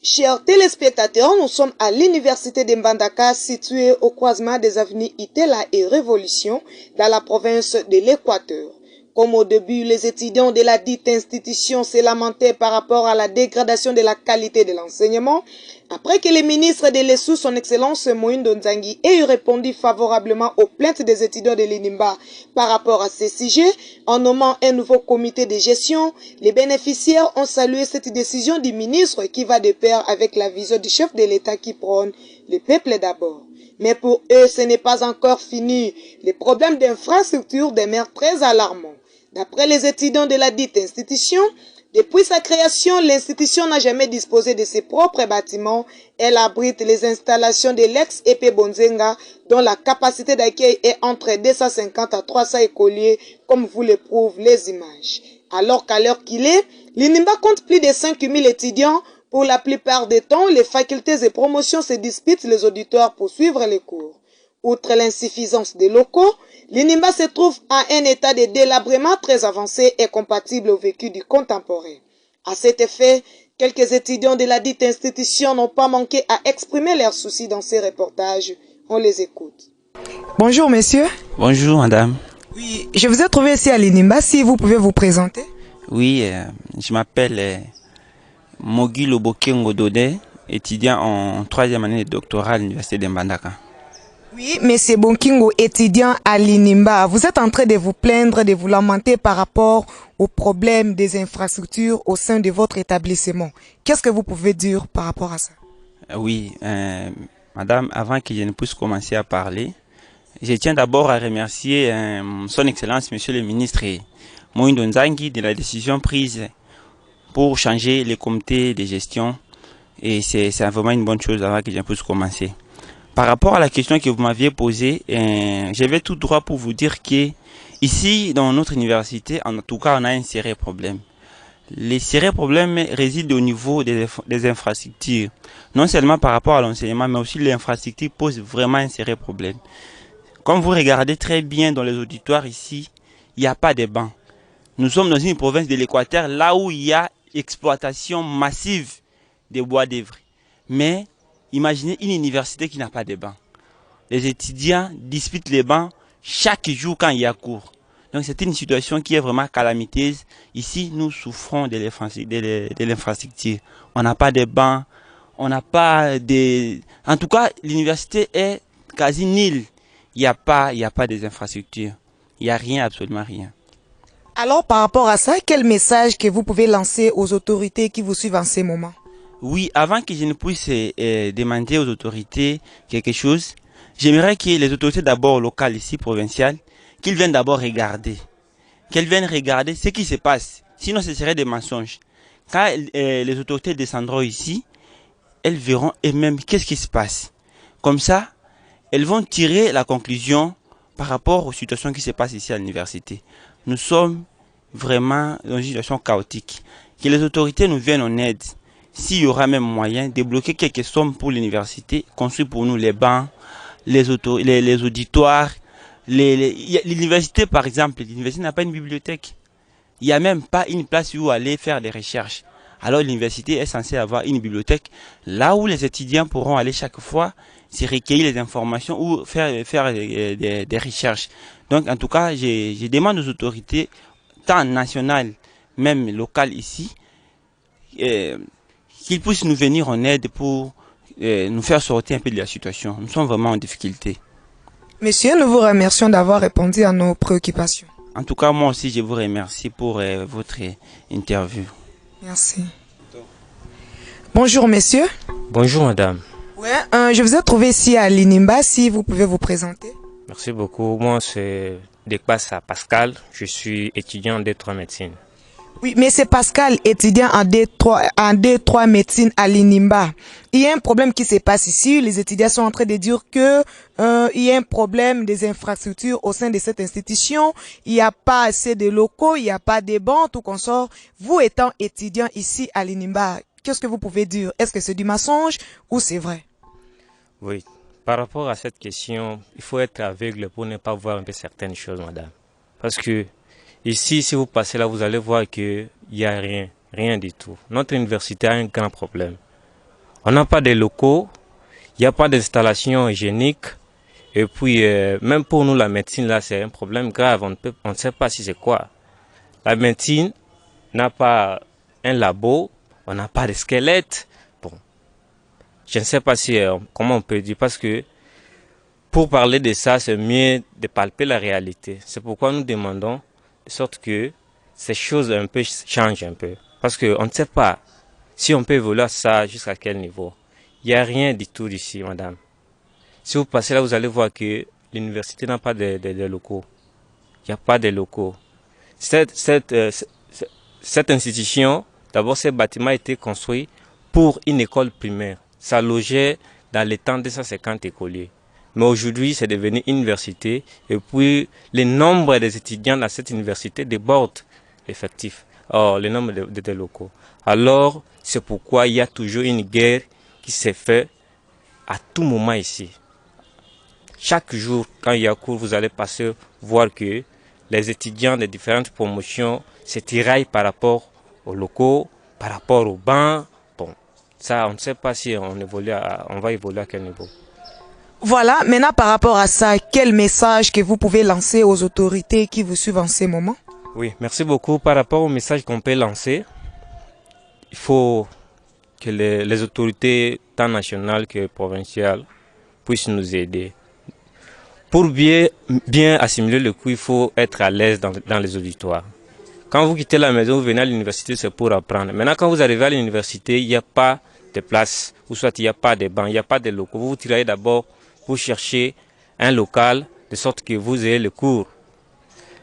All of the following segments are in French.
Chers téléspectateurs, nous sommes à l'université de Mbandaka, située au croisement des avenues Itela et Révolution, dans la province de l'Équateur. Comme au début, les étudiants de la dite institution se lamentaient par rapport à la dégradation de la qualité de l'enseignement, après que le ministre de l'ESSU, son Excellence Moïndo Nzangi, ait répondu favorablement aux plaintes des étudiants de l'INIMBA par rapport à ces sujets, en nommant un nouveau comité de gestion, les bénéficiaires ont salué cette décision du ministre qui va de pair avec la vision du chef de l'État qui prône le peuple d'abord. Mais pour eux, ce n'est pas encore fini. Les problèmes d'infrastructure demeurent très alarmants. D'après les étudiants de la dite institution, depuis sa création, l'institution n'a jamais disposé de ses propres bâtiments. Elle abrite les installations de l'ex-EP Bonzenga, dont la capacité d'accueil est entre 250 à 300 écoliers, comme vous le prouvent les images. Alors qu'à l'heure qu'il est, l'INIMBA compte plus de 5000 étudiants. Pour la plupart des temps, les facultés et promotions se disputent les auditoires pour suivre les cours. Outre l'insuffisance des locaux, l'INIMBA se trouve à un état de délabrement très avancé et compatible au vécu du contemporain. À cet effet, quelques étudiants de la dite institution n'ont pas manqué à exprimer leurs soucis dans ces reportages. On les écoute. Bonjour messieurs. Bonjour madame. Oui, je vous ai trouvé ici à l'INIMBA, si vous pouvez vous présenter. Oui, je m'appelle Mogi Lobokengo Dodé, étudiant en 3e année de doctorat à l'université de Mbandaka. Oui, monsieur Bonkingo, étudiant à l'INIMBA, vous êtes en train de vous plaindre, de vous lamenter par rapport aux problèmes des infrastructures au sein de votre établissement. Qu'est-ce que vous pouvez dire par rapport à ça? Oui, madame, avant que je ne puisse commencer à parler, je tiens d'abord à remercier son Excellence, monsieur le ministre Moïndo Nzangi, de la décision prise pour changer les comités de gestion. Et c'est vraiment une bonne chose avant que je ne puisse commencer. Par rapport à la question que vous m'aviez posée, je vais tout droit pour vous dire que ici, dans notre université, en tout cas, on a un sérieux problème. Les sérieux problèmes résident au niveau des infrastructures. Non seulement par rapport à l'enseignement, mais aussi les infrastructures posent vraiment un sérieux problème. Comme vous regardez très bien dans les auditoires ici, il n'y a pas de bancs. Nous sommes dans une province de l'Équateur, là où il y a exploitation massive des bois d'œuvre. Mais imaginez une université qui n'a pas de bancs. Les étudiants disputent les bancs chaque jour quand il y a cours. Donc c'est une situation qui est vraiment calamiteuse. Ici, nous souffrons de l'infrastructure. On n'a pas de bancs, on n'a pas de... En tout cas, l'université est quasi nulle. Il n'y a pas des infrastructures. Il n'y a rien, absolument rien. Alors par rapport à ça, quel message que vous pouvez lancer aux autorités qui vous suivent en ces moments? Oui, avant que je ne puisse demander aux autorités quelque chose, j'aimerais que les autorités d'abord locales ici, provinciales, qu'ils viennent d'abord regarder. Qu'elles viennent regarder ce qui se passe. Sinon, ce serait des mensonges. Quand les autorités descendront ici, elles verront elles-mêmes qu'est-ce qui se passe. Comme ça, elles vont tirer la conclusion par rapport aux situations qui se passent ici à l'université. Nous sommes vraiment dans une situation chaotique. Que les autorités nous viennent en aide. S'il y aura même moyen de débloquer quelques sommes pour l'université, construire pour nous les bancs, les auditoires. L'université, par exemple, l'université n'a pas une bibliothèque. Il n'y a même pas une place où aller faire des recherches. Alors l'université est censée avoir une bibliothèque là où les étudiants pourront aller chaque fois se recueillir les informations ou faire des recherches. Donc en tout cas, je demande aux autorités, tant nationales, même locales ici, qu'ils puissent nous venir en aide pour nous faire sortir un peu de la situation. Nous sommes vraiment en difficulté. Monsieur, nous vous remercions d'avoir répondu à nos préoccupations. En tout cas, moi aussi, je vous remercie pour votre interview. Merci. Bonjour, messieurs. Bonjour, madame. Ouais, je vous ai trouvé ici à l'INIMBA, si vous pouvez vous présenter. Merci beaucoup. Moi, c'est Dekpassa Pascal. Je suis étudiant en D3 médecine. Oui, mais c'est Pascal, étudiant en D3 médecine à l'INIMBA. Il y a un problème qui se passe ici. Les étudiants sont en train de dire que il y a un problème des infrastructures au sein de cette institution. Il n'y a pas assez de locaux, il n'y a pas de bancs, tout consort. Vous étant étudiant ici à l'INIMBA, qu'est-ce que vous pouvez dire? Est-ce que c'est du mensonge ou c'est vrai? Oui, par rapport à cette question, il faut être aveugle pour ne pas voir un peu certaines choses, madame. Parce que ici, si vous passez là, vous allez voir qu'il n'y a rien du tout. Notre université a un grand problème. On n'a pas de locaux, il n'y a pas d'installation hygiénique. Et puis, même pour nous, la médecine, là, c'est un problème grave. On ne sait pas si c'est quoi. La médecine n'a pas un labo, on n'a pas de squelette. Bon, je ne sais pas si, comment on peut dire, parce que pour parler de ça, c'est mieux de palper la réalité. C'est pourquoi nous demandons de sorte que ces choses un peu changent un peu. Parce qu'on ne sait pas si on peut évoluer ça jusqu'à quel niveau. Il n'y a rien du tout ici, madame. Si vous passez là, vous allez voir que l'université n'a pas de locaux. Il n'y a pas de locaux. Cette institution, d'abord, ce bâtiment a été construit pour une école primaire. Ça logeait dans les temps 250 écoliers. Mais aujourd'hui, c'est devenu une université. Et puis, le nombre des étudiants dans cette université déborde l'effectif. Or, le nombre de locaux. Alors, c'est pourquoi il y a toujours une guerre qui s'est faite à tout moment ici. Chaque jour, quand il y a cours, vous allez passer voir que les étudiants des différentes promotions se tiraillent par rapport aux locaux, par rapport aux bancs. Bon, ça, on ne sait pas si on va évoluer à quel niveau. Voilà, maintenant par rapport à ça, quel message que vous pouvez lancer aux autorités qui vous suivent en ces moments? Oui, merci beaucoup. Par rapport au message qu'on peut lancer, il faut que les autorités, tant nationales que provinciales, puissent nous aider. Pour bien assimiler le cours, il faut être à l'aise dans les auditoires. Quand vous quittez la maison, vous venez à l'université, c'est pour apprendre. Maintenant, quand vous arrivez à l'université, il n'y a pas de place, ou soit il n'y a pas de bancs, il n'y a pas de locaux. Vous vous tirez d'abord pour chercher un local, de sorte que vous ayez le cours.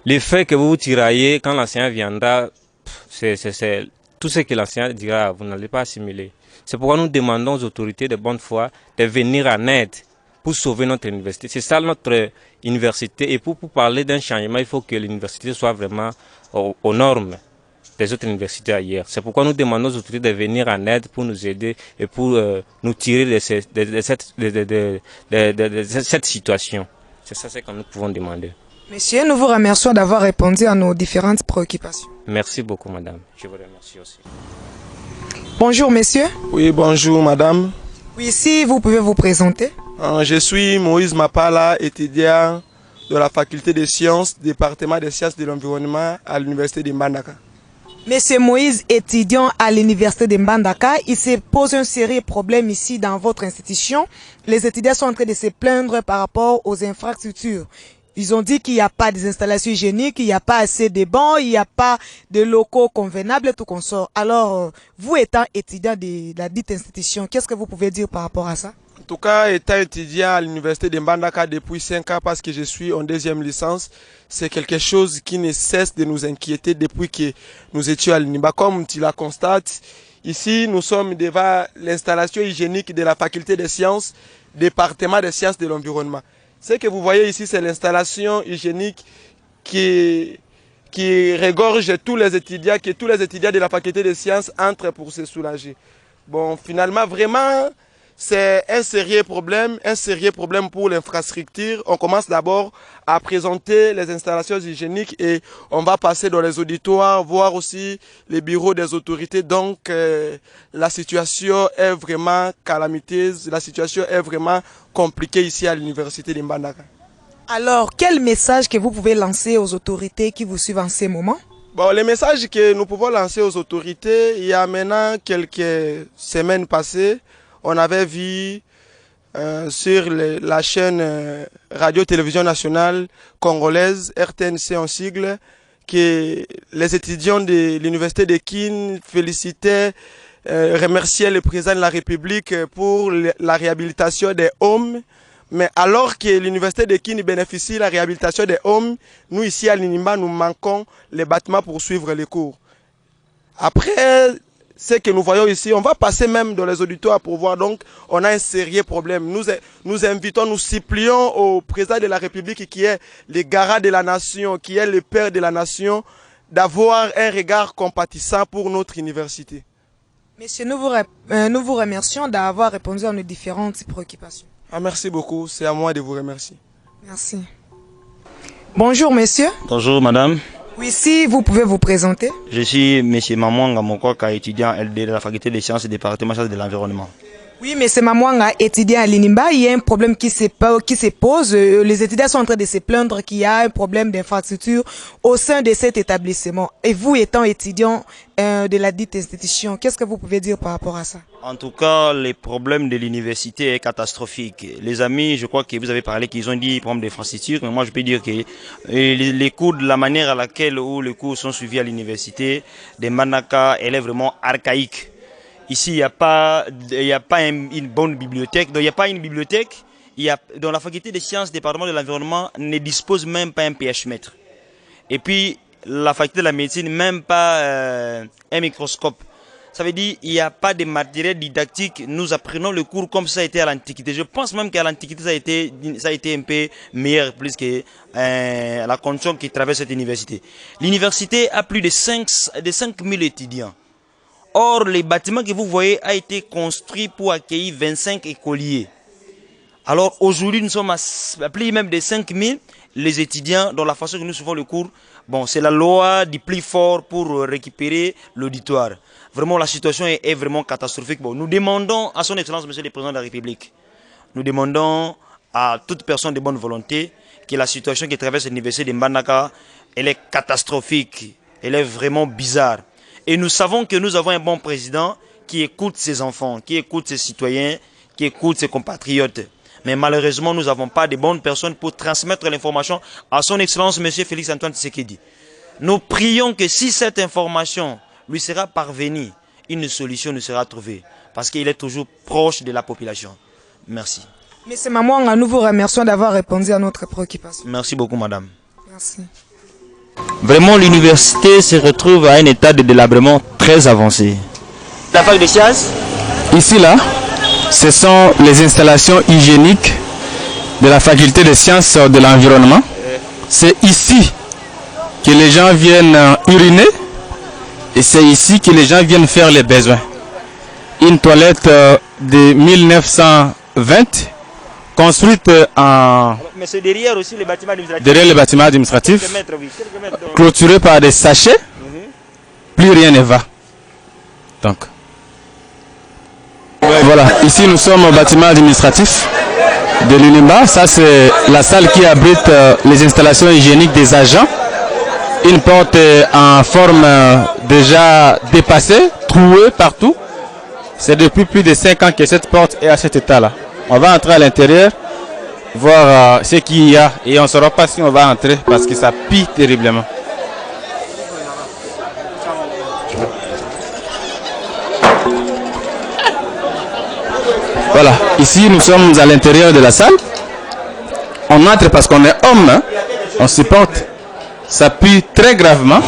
Le fait que vous vous tiraillez, quand l'enseignant viendra, c'est tout ce que l'enseignant dira, vous n'allez pas assimiler. C'est pourquoi nous demandons aux autorités de bonne foi de venir en aide pour sauver notre université. C'est ça notre université. Et pour parler d'un changement, il faut que l'université soit vraiment aux normes des autres universités ailleurs. C'est pourquoi nous demandons aux autorités de venir en aide pour nous aider et pour nous tirer de cette situation. C'est ça ce que nous pouvons demander. Monsieur, nous vous remercions d'avoir répondu à nos différentes préoccupations. Merci beaucoup, madame. Je vous remercie aussi. Bonjour, messieurs. Oui, bonjour, madame. Oui, si vous pouvez vous présenter. Je suis Moïse Mapala, étudiant de la faculté des sciences, département des sciences de l'environnement à l'université de Mbandaka. Monsieur Moïse, étudiant à l'université de Mbandaka, il se pose un sérieux problème ici dans votre institution. Les étudiants sont en train de se plaindre par rapport aux infrastructures. Ils ont dit qu'il n'y a pas d'installations hygiéniques, il n'y a pas assez de bancs, il n'y a pas de locaux convenables, tout consort. Alors, vous étant étudiant de la dite institution, qu'est-ce que vous pouvez dire par rapport à ça? En tout cas, étant étudiant à l'université de Mbandaka depuis 5 ans parce que je suis en deuxième licence, c'est quelque chose qui ne cesse de nous inquiéter depuis que nous étions à l'UNIBA. Comme tu la constates, ici nous sommes devant l'installation hygiénique de la faculté des sciences, département des sciences de l'environnement. Ce que vous voyez ici, c'est l'installation hygiénique qui regorge tous les étudiants, que tous les étudiants de la faculté des sciences entrent pour se soulager. Bon, finalement, vraiment, c'est un sérieux problème pour l'infrastructure. On commence d'abord à présenter les installations hygiéniques et on va passer dans les auditoires, voir aussi les bureaux des autorités. Donc, la situation est vraiment calamiteuse, la situation est vraiment compliquée ici à l'université de Mbandaka. Alors, quel message que vous pouvez lancer aux autorités qui vous suivent en ces moments? Bon, les messages que nous pouvons lancer aux autorités, il y a maintenant quelques semaines passées, on avait vu sur la chaîne Radio-Télévision Nationale Congolaise, RTNC en sigle, que les étudiants de l'université de Kin félicitaient, remerciaient le président de la République pour la réhabilitation des hommes. Mais alors que l'université de Kin bénéficie de la réhabilitation des hommes, nous ici à l'INIMBA, nous manquons les bâtiments pour suivre les cours. Après ce que nous voyons ici, on va passer même dans les auditoires pour voir. Donc, on a un sérieux problème. Nous invitons, nous supplions au président de la République qui est le garant de la nation, qui est le père de la nation, d'avoir un regard compatissant pour notre université. Monsieur, nous vous remercions d'avoir répondu à nos différentes préoccupations. Ah, merci beaucoup, c'est à moi de vous remercier. Merci. Bonjour, monsieur. Bonjour, madame. Oui, si vous pouvez vous présenter. Je suis M. Mamouanga Mokoka, étudiant LD de la faculté des sciences et département de l'environnement. Oui, mais c'est Mamouanga, étudiant à l'Inimba, il y a un problème qui se pose. Les étudiants sont en train de se plaindre qu'il y a un problème d'infrastructure au sein de cet établissement. Et vous, étant étudiant de la dite institution, qu'est-ce que vous pouvez dire par rapport à ça? En tout cas, les problèmes de l'université est catastrophique. Les amis, je crois que vous avez parlé qu'ils ont dit problème d'infrastructure, mais moi je peux dire que les cours, de la manière à laquelle les cours sont suivis à l'université de Mbandaka, elle est vraiment archaïque. Ici, il n'y a pas une bonne bibliothèque. Donc, il n'y a pas une bibliothèque. Dans la faculté des sciences, le département de l'environnement ne dispose même pas un pH-mètre. Et puis, la faculté de la médecine, même pas un microscope. Ça veut dire qu'il n'y a pas de matériel didactique. Nous apprenons le cours comme ça a été à l'Antiquité. Je pense même qu'à l'Antiquité, ça a été un peu meilleur, plus que la condition qui traverse cette université. L'université a plus de 5000 étudiants. Or, les bâtiments que vous voyez a été construit pour accueillir 25 écoliers. Alors, aujourd'hui, nous sommes à plus même de 5000 les étudiants dans la façon que nous suivons le cours. Bon, c'est la loi du plus fort pour récupérer l'auditoire. Vraiment, la situation est vraiment catastrophique. Bon, nous demandons à son Excellence, Monsieur le Président de la République, nous demandons à toute personne de bonne volonté que la situation qui traverse l'université de Mbandaka, elle est catastrophique, elle est vraiment bizarre. Et nous savons que nous avons un bon président qui écoute ses enfants, qui écoute ses citoyens, qui écoute ses compatriotes. Mais malheureusement, nous n'avons pas de bonnes personnes pour transmettre l'information à son Excellence, M. Félix Antoine Tshisekedi. Nous prions que si cette information lui sera parvenue, une solution ne sera trouvée. Parce qu'il est toujours proche de la population. Merci. M. Mamouanga, nous vous remercions d'avoir répondu à notre préoccupation. Merci beaucoup, madame. Merci. Vraiment, l'université se retrouve à un état de délabrement très avancé. La fac de sciences? Ici, là, ce sont les installations hygiéniques de la faculté de sciences de l'environnement. C'est ici que les gens viennent uriner et c'est ici que les gens viennent faire les besoins. Une toilette de 1920 construite en... Mais c'est derrière aussi les bâtiments administratifs. Derrière les bâtiments administratifs, Quelques mètres, clôturés par des sachets, plus rien ne va. Donc, voilà, ici nous sommes au bâtiment administratif de l'UNIMBA. Ça c'est la salle qui abrite les installations hygiéniques des agents. Une porte en forme déjà dépassée, trouée partout. C'est depuis plus de 5 ans que cette porte est à cet état-là. On va entrer à l'intérieur, voir ce qu'il y a et on ne saura pas si on va entrer parce que ça pue terriblement. Voilà, ici nous sommes à l'intérieur de la salle. On entre parce qu'on est homme, hein? On supporte. Ça pue très gravement.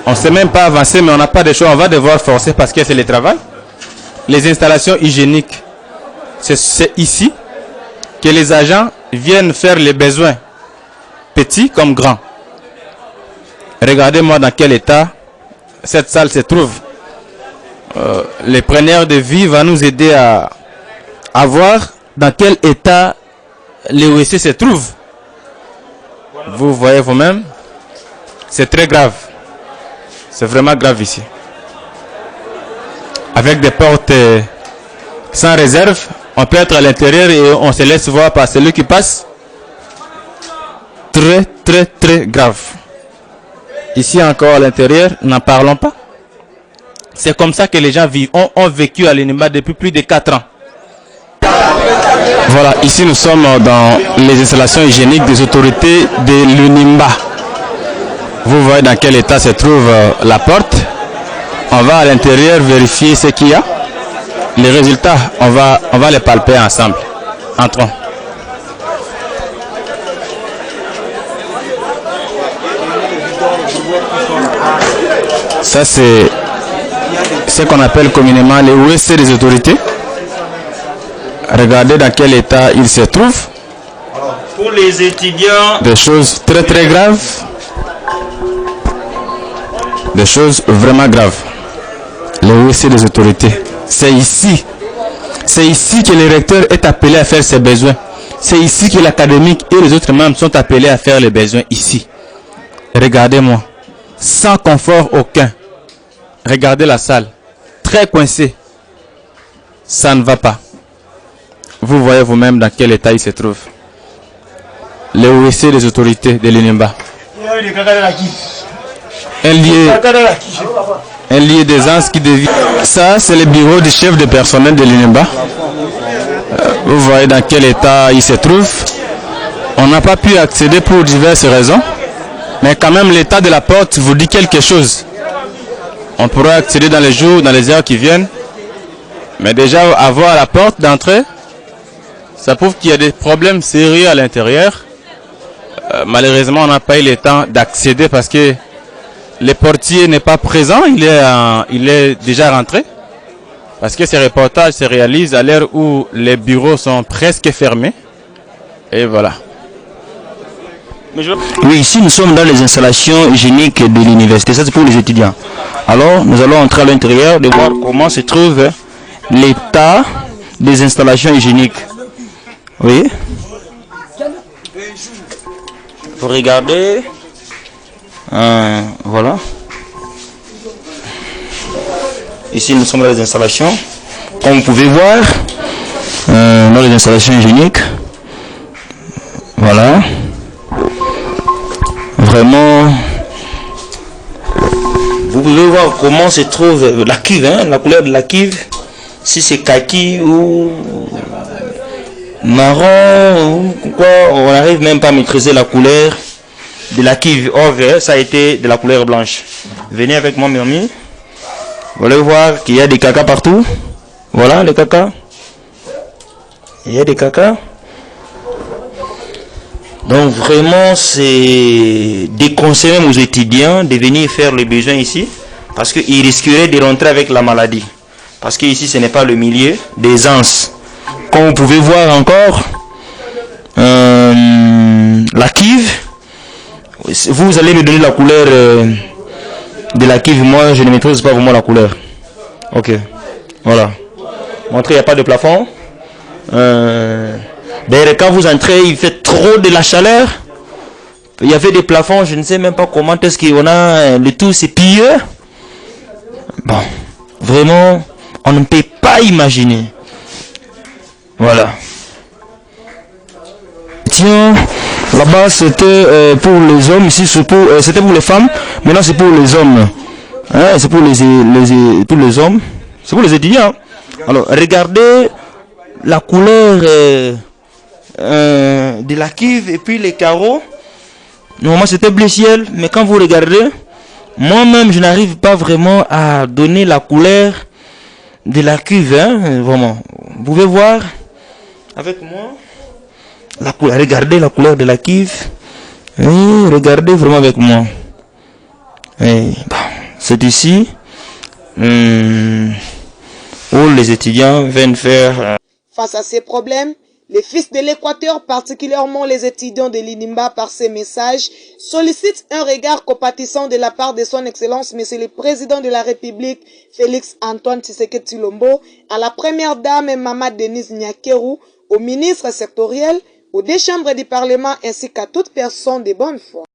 On ne sait même pas avancer, mais on n'a pas de choix. On va devoir forcer parce que c'est le travail. Les installations hygiéniques, c'est ici que les agents viennent faire les besoins, petits comme grands. Regardez-moi dans quel état cette salle se trouve. Les preneurs de vie vont nous aider à voir dans quel état les WC se trouvent. Vous voyez vous-même, c'est très grave. C'est vraiment grave ici. Avec des portes sans réserve, on peut être à l'intérieur et on se laisse voir par celui qui passe. Très, très, très grave. Ici encore à l'intérieur, n'en parlons pas. C'est comme ça que les gens vivent, ont vécu à l'UNIMBA depuis plus de 4 ans. Voilà, ici nous sommes dans les installations hygiéniques des autorités de l'UNIMBA. Vous voyez dans quel état se trouve la porte. On va à l'intérieur vérifier ce qu'il y a. Les résultats, on va les palper ensemble. Entrons. Ça c'est ce qu'on appelle communément les WC des autorités. Regardez dans quel état ils se trouvent. Pour les étudiants, des choses très très graves. Des choses vraiment graves. Les WC des autorités. C'est ici que le recteur est appelé à faire ses besoins. C'est ici que l'académique et les autres membres sont appelés à faire les besoins ici. Regardez-moi. Sans confort aucun. Regardez la salle. Très coincée. ça ne va pas. Vous voyez vous-même dans quel état il se trouve. Les OEC des autorités de l'Inimba. Un lieu d'aisance qui devient... Ça, c'est le bureau du chef de personnel de l'Inimba. Vous voyez dans quel état il se trouve. On n'a pas pu accéder pour diverses raisons. Mais quand même, l'état de la porte vous dit quelque chose. On pourra accéder dans les jours, dans les heures qui viennent. Mais déjà, avoir la porte d'entrée, ça prouve qu'il y a des problèmes sérieux à l'intérieur. Malheureusement, on n'a pas eu le temps d'accéder parce que le portier n'est pas présent. Il est déjà rentré. Parce que ces reportages se réalisent à l'heure où les bureaux sont presque fermés. Et voilà. Oui, ici nous sommes dans les installations hygiéniques de l'université, ça c'est pour les étudiants. Alors nous allons entrer à l'intérieur de voir comment se trouve l'état des installations hygiéniques. Oui. Vous regardez. Voilà. Ici nous sommes dans les installations. Comme vous pouvez voir, dans les installations hygiéniques. Voilà. Vraiment, vous pouvez voir comment se trouve la cuve, hein, la couleur de la cuve, si c'est kaki ou marron, ou quoi, on n'arrive même pas à maîtriser la couleur de la cuve. Or, ça a été de la couleur blanche. Venez avec moi, mes amis. Vous allez voir qu'il y a des caca partout. Voilà les caca. Il y a des caca. Donc vraiment, c'est déconseillé aux étudiants de venir faire les besoins ici parce qu'ils risqueraient de rentrer avec la maladie. Parce que ici, ce n'est pas le milieu d'aisance. Comme vous pouvez voir encore, la cuve, vous allez me donner la couleur de la cuve. Moi, je ne maîtrise pas vraiment la couleur. Ok, voilà. Montrez, il n'y a pas de plafond. D'ailleurs, quand vous entrez, il fait trop de la chaleur. Il y avait des plafonds, je ne sais même pas comment est-ce qu'on a le tout, c'est pire. Bon, vraiment, on ne peut pas imaginer. Voilà. Tiens, là-bas c'était pour les hommes, ici c'était pour les femmes, maintenant c'est pour les hommes. Hein, c'est pour les hommes, c'est pour les étudiants. Alors, regardez la couleur de la cuve et puis les carreaux. Normalement c'était bleu ciel, mais quand vous regardez, moi-même je n'arrive pas vraiment à donner la couleur de la cuve, hein, vraiment. Vous pouvez voir avec moi la couleur. Regardez la couleur de la cuve. Et regardez vraiment avec moi. Et bon, c'est ici où les étudiants viennent faire. Face à ces problèmes, les fils de l'Équateur, particulièrement les étudiants de l'Inimba, par ces messages, sollicitent un regard compatissant de la part de son Excellence, Monsieur le Président de la République, Félix Antoine Tshisekedi Tshilombo, à la Première Dame Mama Denise Nyakeru, aux ministres sectoriels, aux deux chambres du Parlement ainsi qu'à toute personne de bonne foi.